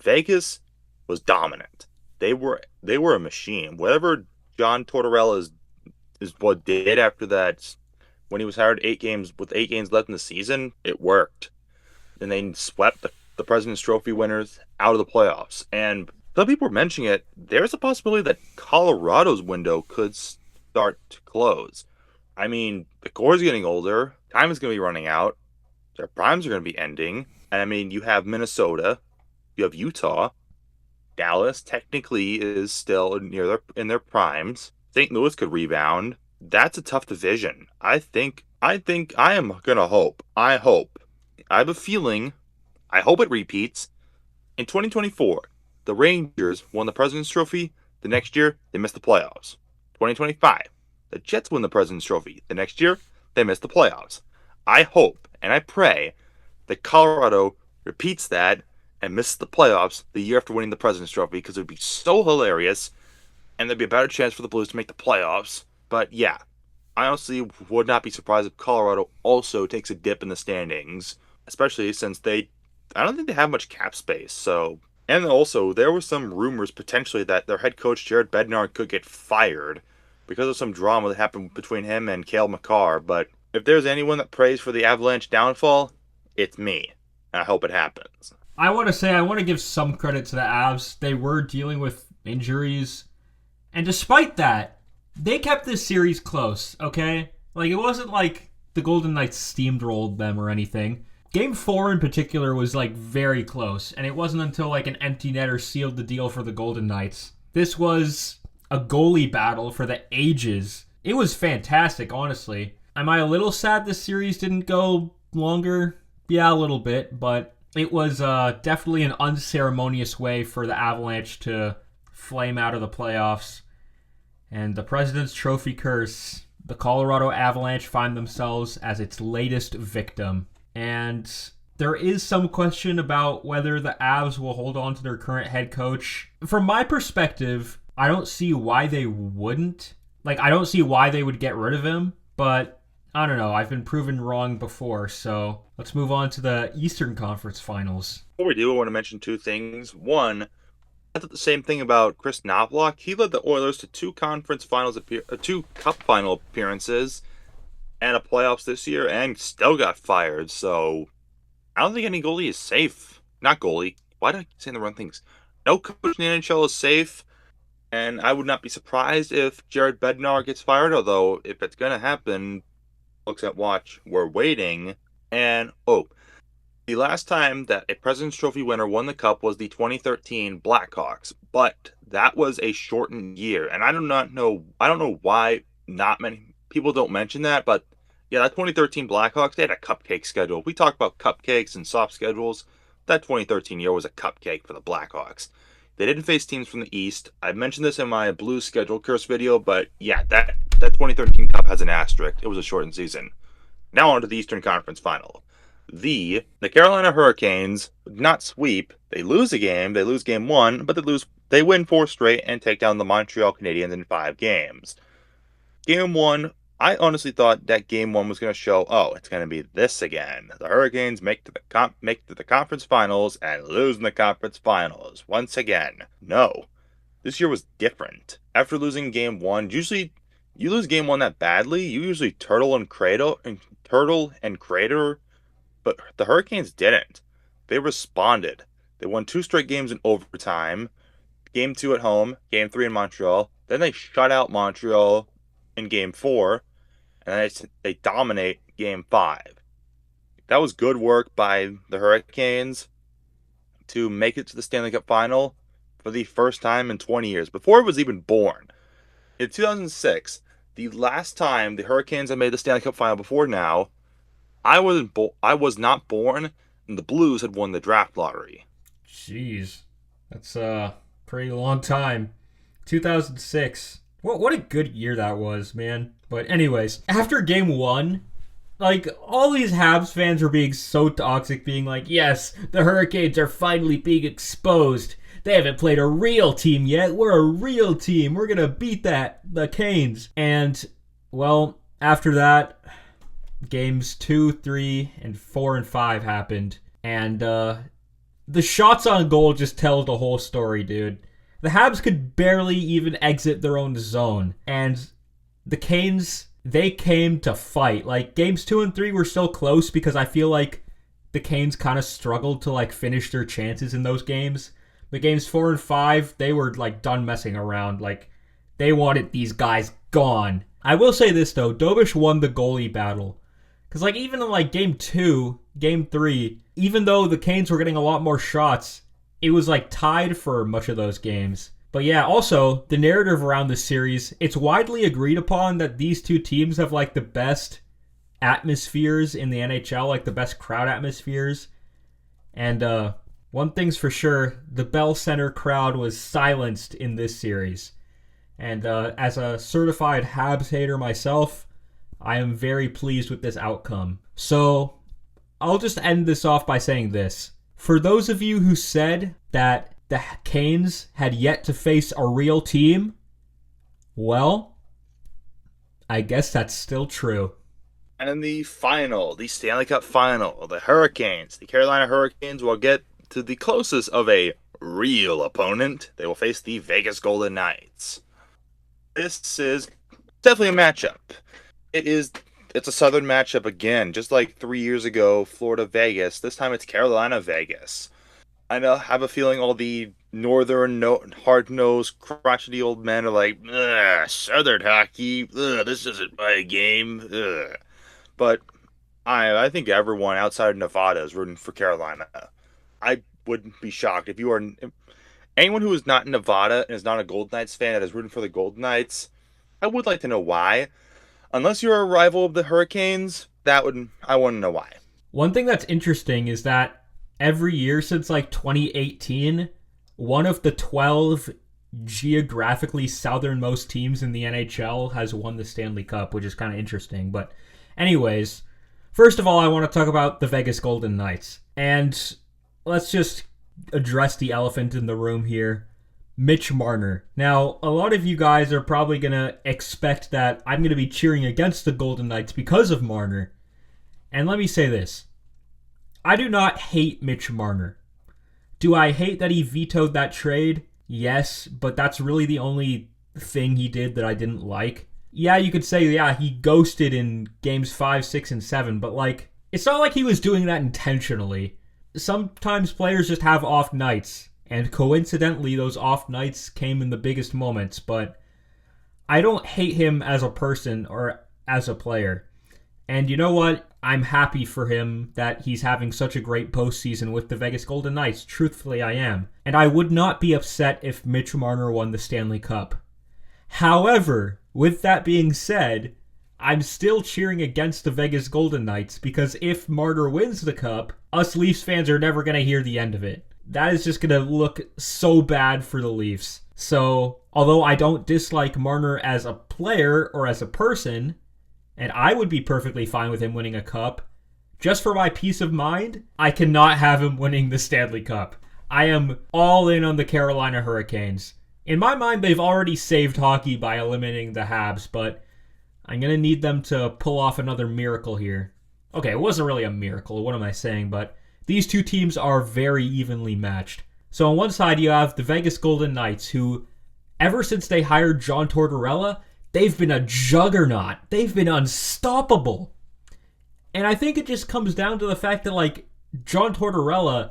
Vegas was dominant. They were a machine. Whatever John Tortorella is what did after that, when he was hired 8 games left in the season, it worked. And they swept the President's Trophy winners out of the playoffs. And some people were mentioning it. There's a possibility that Colorado's window could start to close. I mean, the core is getting older. Time is going to be running out. Their primes are going to be ending. And I mean, you have Minnesota. You have Utah. Dallas technically is still in their primes. St. Louis could rebound. That's a tough division. I am gonna hope. I have a feeling. I hope it repeats. In 2024, the Rangers won the President's Trophy. The next year, they missed the playoffs. 2025, the Jets won the President's Trophy. The next year, they missed the playoffs. I hope and I pray that Colorado repeats that and misses the playoffs the year after winning the President's Trophy, because it would be so hilarious, and there'd be a better chance for the Blues to make the playoffs. But yeah, I honestly would not be surprised if Colorado also takes a dip in the standings, especially since I don't think they have much cap space. So, and also there were some rumors potentially that their head coach Jared Bednar could get fired because of some drama that happened between him and Cale Makar. But if there's anyone that prays for the Avalanche downfall, it's me, and I hope it happens. I want to give some credit to the Avs. They were dealing with injuries, and despite that, they kept this series close, okay? It wasn't like the Golden Knights steamrolled them or anything. Game 4 in particular was, very close, and it wasn't until, an empty netter sealed the deal for the Golden Knights. This was a goalie battle for the ages. It was fantastic, honestly. Am I a little sad this series didn't go longer? Yeah, a little bit, but it was definitely an unceremonious way for the Avalanche to flame out of the playoffs. And the President's Trophy curse, the Colorado Avalanche find themselves as its latest victim. And there is some question about whether the Avs will hold on to their current head coach. From my perspective, I don't see why they wouldn't. I don't see why they would get rid of him, but I don't know. I've been proven wrong before, so let's move on to the Eastern Conference Finals. Before we do, I want to mention two things. One, I thought the same thing about Chris Knobloch. He led the Oilers to two Cup final appearances and a playoffs this year, and still got fired. So I don't think any goalie is safe. Not goalie. Why do I keep saying the wrong things? No coach in the NHL is safe, and I would not be surprised if Jared Bednar gets fired. Although if it's gonna happen, looks at watch, we're waiting. And the last time that a President's Trophy winner won the Cup was the 2013 Blackhawks, but that was a shortened year, and I don't know why not many people don't mention that, but yeah, that 2013 Blackhawks, they had a cupcake schedule. We talk about cupcakes and soft schedules. That 2013 year was a cupcake for the Blackhawks. They didn't face teams from the East. I mentioned this in my Blues schedule curse video, but yeah, that 2013 Cup has an asterisk. It was a shortened season. Now on to the Eastern Conference Final. The Carolina Hurricanes not sweep. They lose a game. They lose game one, but they win 4 straight and take down the Montreal Canadiens in 5 games. Game one, I honestly thought that game one was going to show, it's going to be this again. The Hurricanes make to the conference finals and lose in the conference finals once again. No, this year was different. After losing game one, usually you lose game one that badly, you usually turtle and crater. But the Hurricanes didn't. They responded. They won 2 straight games in overtime. Game 2 at home, Game 3 in Montreal. Then they shut out Montreal in Game 4. And then they dominate Game 5. That was good work by the Hurricanes to make it to the Stanley Cup Final for the first time in 20 years. Before it was even born. In 2006, the last time the Hurricanes had made the Stanley Cup Final before now, I was not born, and the Blues had won the draft lottery. Jeez, that's a pretty long time. 2006. What a good year that was, man. But anyways, after game one, all these Habs fans were being so toxic, being like, yes, the Hurricanes are finally being exposed. They haven't played a real team yet. We're a real team. We're going to beat the Canes. And, well, after that, games 2, 3, and 4 and 5 happened. And the shots on goal just tell the whole story, dude. The Habs could barely even exit their own zone. And the Canes, they came to fight. Games 2 and 3 were still close because I feel like the Canes kind of struggled to finish their chances in those games. But games 4 and 5, they were done messing around. They wanted these guys gone. I will say this though, Dobish won the goalie battle. Because even in game 2, game 3, even though the Canes were getting a lot more shots, it was tied for much of those games. But yeah, also, the narrative around this series, it's widely agreed upon that these two teams have the best atmospheres in the NHL, the best crowd atmospheres. And one thing's for sure, the Bell Center crowd was silenced in this series. And as a certified Habs hater myself, I am very pleased with this outcome. So, I'll just end this off by saying this. For those of you who said that the Canes had yet to face a real team, well, I guess that's still true. And in the final, the Stanley Cup Final, the Carolina Hurricanes will get to the closest of a real opponent. They will face the Vegas Golden Knights. This is definitely a matchup. It's a Southern matchup again, just like 3 years ago, Florida-Vegas. This time it's Carolina-Vegas. I have a feeling all the northern, hard-nosed, crotchety old men are like, ugh, Southern hockey, ugh, this isn't my game, ugh. But I think everyone outside of Nevada is rooting for Carolina. I wouldn't be shocked if Anyone who is not in Nevada and is not a Golden Knights fan that is rooting for the Golden Knights, I would like to know why. Unless you're a rival of the Hurricanes, I want to know why. One thing that's interesting is that every year since like 2018, one of the 12 geographically southernmost teams in the NHL has won the Stanley Cup, which is kind of interesting. But anyways, first of all, I want to talk about the Vegas Golden Knights. And let's just address the elephant in the room here. Mitch Marner. Now, a lot of you guys are probably going to expect that I'm going to be cheering against the Golden Knights because of Marner. And let me say this. I do not hate Mitch Marner. Do I hate that he vetoed that trade? Yes, but that's really the only thing he did that I didn't like. Yeah, you could say, yeah, he ghosted in games 5, 6, and 7, but like, it's not like he was doing that intentionally. Sometimes players just have off nights. And coincidentally, those off nights came in the biggest moments, but I don't hate him as a person or as a player. And you know what? I'm happy for him that he's having such a great postseason with the Vegas Golden Knights. Truthfully, I am. And I would not be upset if Mitch Marner won the Stanley Cup. However, with that being said, I'm still cheering against the Vegas Golden Knights because if Marner wins the Cup, us Leafs fans are never going to hear the end of it. That is just going to look so bad for the Leafs. So, although I don't dislike Marner as a player or as a person, and I would be perfectly fine with him winning a cup, just for my peace of mind, I cannot have him winning the Stanley Cup. I am all in on the Carolina Hurricanes. In my mind, they've already saved hockey by eliminating the Habs, but I'm going to need them to pull off another miracle here. Okay, it wasn't really a miracle, what am I saying, but these two teams are very evenly matched. So on one side, you have the Vegas Golden Knights, who, ever since they hired John Tortorella, they've been a juggernaut. They've been unstoppable. And I think it just comes down to the fact that, like, John Tortorella,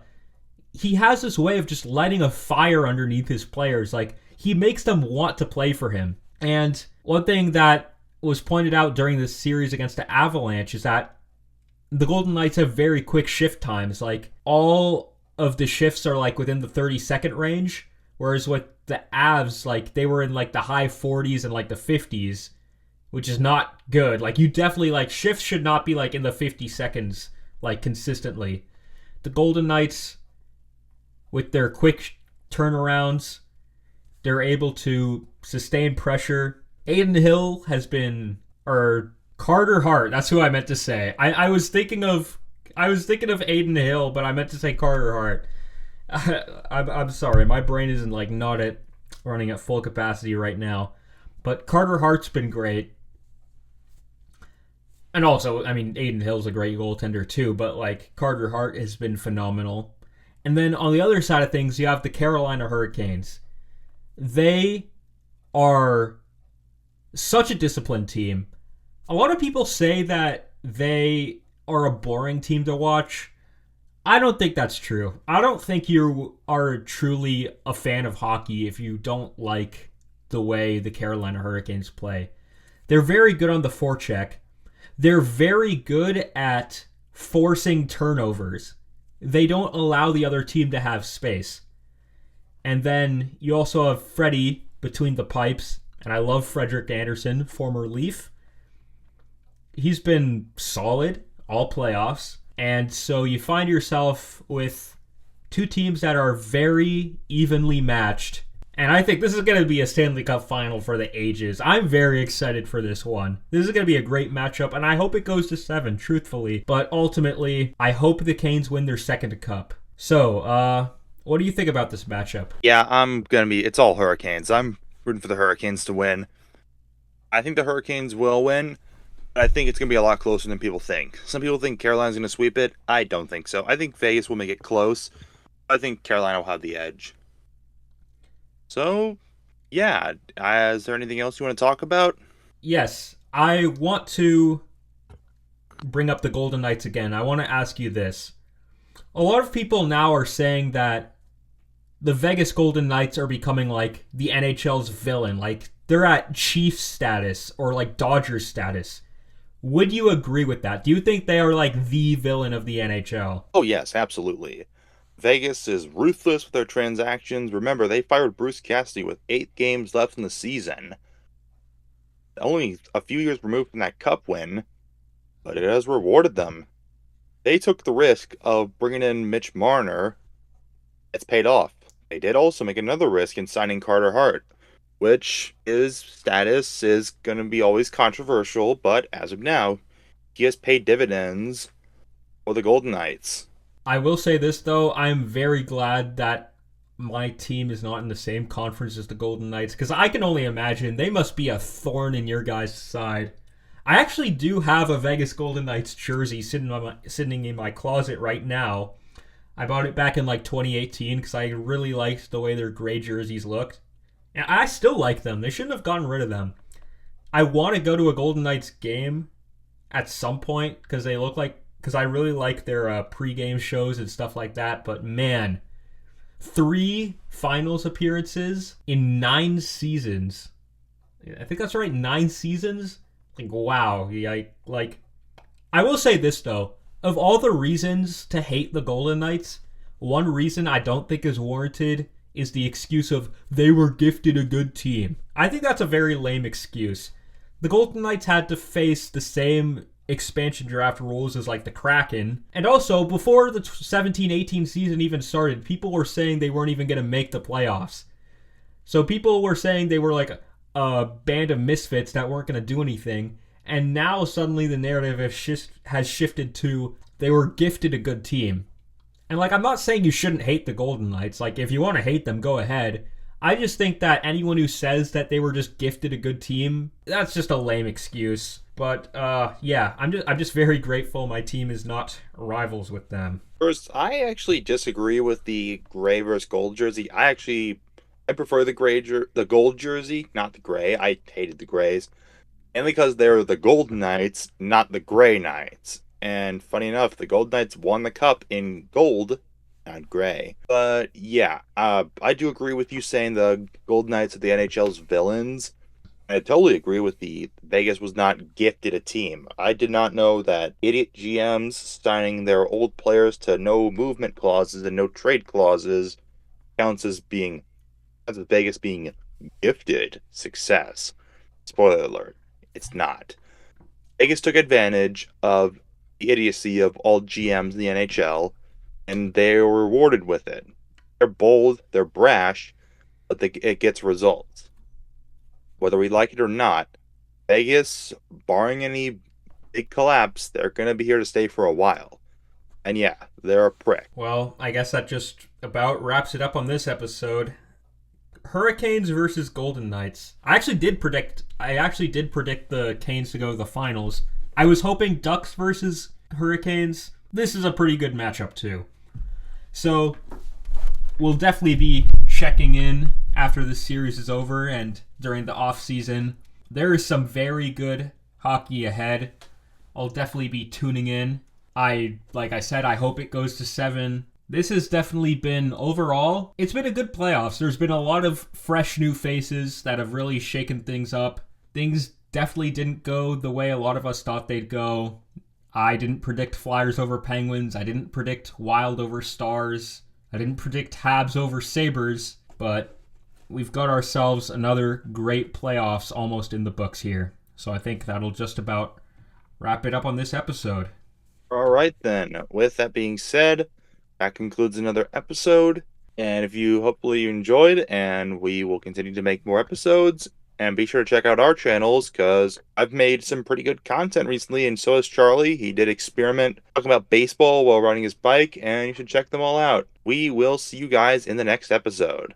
he has this way of just lighting a fire underneath his players. Like, he makes them want to play for him. And one thing that was pointed out during this series against the Avalanche is that the Golden Knights have very quick shift times. Like, all of the shifts are, like, within the 30-second range. Whereas with the Avs, like, they were in, like, the high 40s and, like, the 50s. Which is not good. Like, you definitely, like, shifts should not be, like, in the 50 seconds, like, consistently. The Golden Knights, with their quick turnarounds, they're able to sustain pressure. Aiden Hill has been... or Carter Hart, that's who I meant to say. I was thinking of Aiden Hill, but I meant to say Carter Hart. I'm sorry, my brain isn't like not at running at full capacity right now. But Carter Hart's been great. And also, I mean, Aiden Hill's a great goaltender too, but like Carter Hart has been phenomenal. And then on the other side of things, you have the Carolina Hurricanes. They are such a disciplined team. A lot of people say that they are a boring team to watch. I don't think that's true. I don't think you are truly a fan of hockey if you don't like the way the Carolina Hurricanes play. They're very good on the forecheck. They're very good at forcing turnovers. They don't allow the other team to have space. And then you also have Freddie between the pipes. And I love Frederik Andersen, former Leaf. He's been solid all playoffs. And so you find yourself with two teams that are very evenly matched. And I think this is going to be a Stanley Cup final for the ages. I'm very excited for this one. This is going to be a great matchup, and I hope it goes to 7, truthfully. But ultimately, I hope the Canes win their second cup. So, what do you think about this matchup? Yeah, it's all Hurricanes. I'm rooting for the Hurricanes to win. I think the Hurricanes will win. I think it's going to be a lot closer than people think. Some people think Carolina's going to sweep it. I don't think so. I think Vegas will make it close. I think Carolina will have the edge. So, yeah. Is there anything else you want to talk about? Yes. I want to bring up the Golden Knights again. I want to ask you this. A lot of people now are saying that the Vegas Golden Knights are becoming like the NHL's villain. Like, they're at Chiefs status or like Dodgers status. Would you agree with that? Do you think they are like the villain of the NHL? Oh, yes, absolutely. Vegas is ruthless with their transactions. Remember, they fired Bruce Cassidy with 8 games left in the season. Only a few years removed from that Cup win, but it has rewarded them. They took the risk of bringing in Mitch Marner. It's paid off. They did also make another risk in signing Carter Hart, which his status is going to be always controversial, but as of now, he has paid dividends for the Golden Knights. I will say this, though. I'm very glad that my team is not in the same conference as the Golden Knights, because I can only imagine they must be a thorn in your guys' side. I actually do have a Vegas Golden Knights jersey sitting in my closet right now. I bought it back in like 2018 because I really liked the way their gray jerseys looked. And I still like them. They shouldn't have gotten rid of them. I want to go to a Golden Knights game at some point because I really like their pregame shows and stuff like that. But man, 3 finals appearances in 9 seasons. I think that's right, 9 seasons. Like, wow. I will say this though. Of all the reasons to hate the Golden Knights, one reason I don't think is warranted is the excuse of they were gifted a good team. I think that's a very lame excuse. The Golden Knights had to face the same expansion draft rules as like the Kraken. And also, before the 17-18 season even started, people were saying they weren't even going to make the playoffs. So people were saying they were like a band of misfits that weren't going to do anything. And now suddenly the narrative has shifted to they were gifted a good team. And like, I'm not saying you shouldn't hate the Golden Knights. Like, if you want to hate them, go ahead. I just think that anyone who says that they were just gifted a good team, that's just a lame excuse. But yeah, I'm just very grateful my team is not rivals with them. First, I actually disagree with the gray versus gold jersey. I prefer the gold jersey, not the gray. I hated the grays. And because they're the Golden Knights, not the Gray Knights. And funny enough, the Golden Knights won the Cup in gold, not gray. But yeah, I do agree with you saying the Golden Knights are the NHL's villains. I totally agree with Vegas was not gifted a team. I did not know that idiot GMs signing their old players to no movement clauses and no trade clauses counts as Vegas being gifted success. Spoiler alert. It's not. Vegas took advantage of the idiocy of all GMs in the NHL, and they were rewarded with it. They're bold, they're brash, but it gets results. Whether we like it or not, Vegas, barring any big collapse, they're going to be here to stay for a while. And yeah, they're a prick. Well, I guess that just about wraps it up on this episode. Hurricanes versus Golden Knights. I actually did predict the Canes to go to the finals. I was hoping Ducks versus Hurricanes. This is a pretty good matchup too. So we'll definitely be checking in after this series is over and during the off season. There is some very good hockey ahead. I'll definitely be tuning in. Like I said, I hope it goes to 7. This has definitely been, overall, it's been a good playoffs. There's been a lot of fresh new faces that have really shaken things up. Things definitely didn't go the way a lot of us thought they'd go. I didn't predict Flyers over Penguins. I didn't predict Wild over Stars. I didn't predict Habs over Sabres. But we've got ourselves another great playoffs almost in the books here. So I think that'll just about wrap it up on this episode. All right, then. With that being said, that concludes another episode, and if you hopefully you enjoyed, and we will continue to make more episodes, and be sure to check out our channels, because I've made some pretty good content recently, and so has Charlie. He did experiment talking about baseball while riding his bike, and you should check them all out. We will see you guys in the next episode.